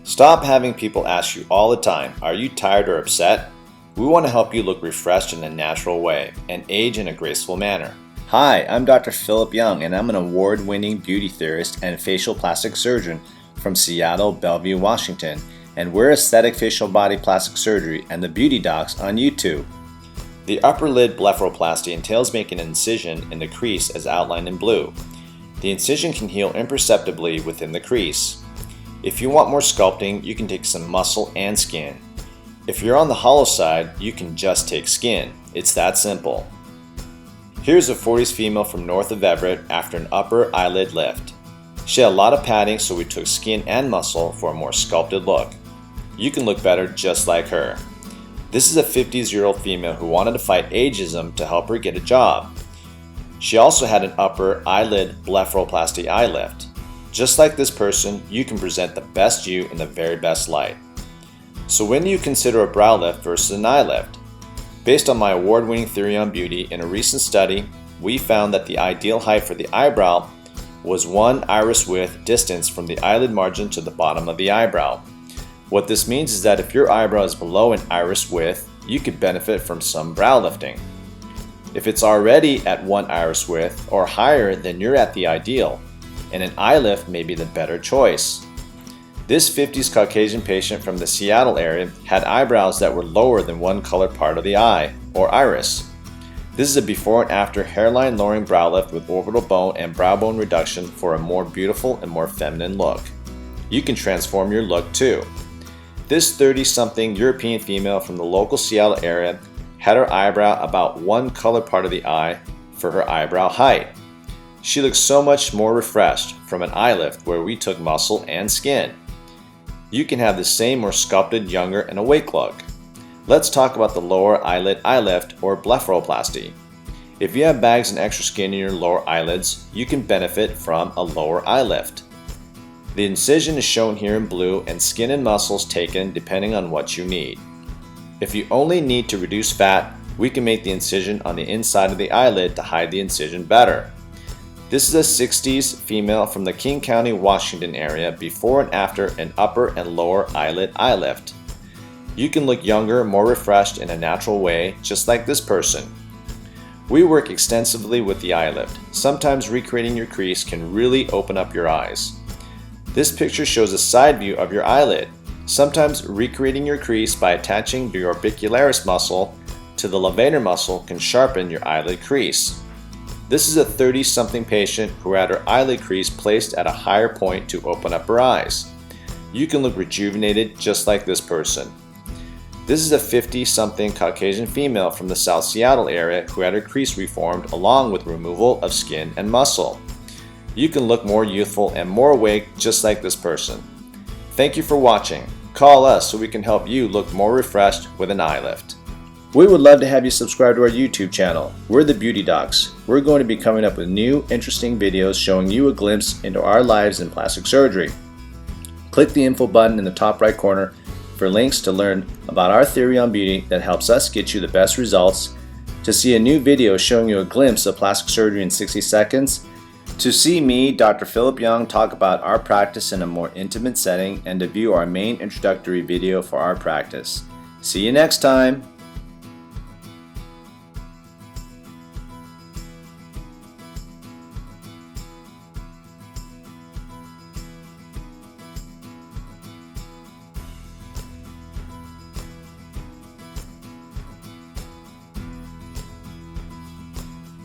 Stop having people ask you all the time, are you tired or upset? We want to help you look refreshed in a natural way and age in a graceful manner. Hi, I'm Dr. Philip Young, and I'm an award-winning beauty theorist and facial plastic surgeon from Seattle, Bellevue, Washington, and we're Aesthetic Facial Body Plastic Surgery and the Beauty Docs on YouTube. The upper lid blepharoplasty entails making an incision in the crease as outlined in blue. The incision can heal imperceptibly within the crease. If you want more sculpting, you can take some muscle and skin. If you're on the hollow side, you can just take skin. It's that simple. Here's a 40s female from north of Everett after an upper eyelid lift. She had a lot of padding, so we took skin and muscle for a more sculpted look. You can look better just like her. This is a 50s-year-old female who wanted to fight ageism to help her get a job. She also had an upper eyelid blepharoplasty eye lift. Just like this person, you can present the best you in the very best light. So when do you consider a brow lift versus an eye lift? Based on my award-winning theory on beauty, in a recent study, we found that the ideal height for the eyebrow was 1 iris width distance from the eyelid margin to the bottom of the eyebrow. What this means is that if your eyebrow is below an iris width, you could benefit from some brow lifting. If it's already at 1 iris width or higher, then you're at the ideal, and an eye lift may be the better choice. This 50s Caucasian patient from the Seattle area had eyebrows that were lower than one colored part of the eye, or iris. This is a before and after hairline lowering brow lift with orbital bone and brow bone reduction for a more beautiful and more feminine look. You can transform your look too. This 30-something European female from the local Seattle area had her eyebrow about one colored part of the eye for her eyebrow height. She looks so much more refreshed from an eye lift where we took muscle and skin. You can have the same more sculpted, younger, and awake look. Let's talk about the lower eyelid eye lift or blepharoplasty. If you have bags and extra skin in your lower eyelids, you can benefit from a lower eye lift. The incision is shown here in blue and skin and muscles taken depending on what you need. If you only need to reduce fat, we can make the incision on the inside of the eyelid to hide the incision better. This is a 60s female from the King County, Washington area before and after an upper and lower eyelid eye lift. You can look younger, more refreshed in a natural way, just like this person. We work extensively with the eye lift. Sometimes recreating your crease can really open up your eyes. This picture shows a side view of your eyelid. Sometimes recreating your crease by attaching the orbicularis muscle to the levator muscle can sharpen your eyelid crease. This is a 30-something patient who had her eyelid crease placed at a higher point to open up her eyes. You can look rejuvenated just like this person. This is a 50-something Caucasian female from the South Seattle area who had her crease reformed along with removal of skin and muscle. You can look more youthful and more awake just like this person. Thank you for watching. Call us so we can help you look more refreshed with an eye lift. We would love to have you subscribe to our YouTube channel. We're the Beauty Docs. We're going to be coming up with new, interesting videos showing you a glimpse into our lives in plastic surgery. Click the info button in the top right corner for links to learn about our theory on beauty that helps us get you the best results, to see a new video showing you a glimpse of plastic surgery in 60 seconds, to see me, Dr. Philip Young, talk about our practice in a more intimate setting, and to view our main introductory video for our practice. See you next time!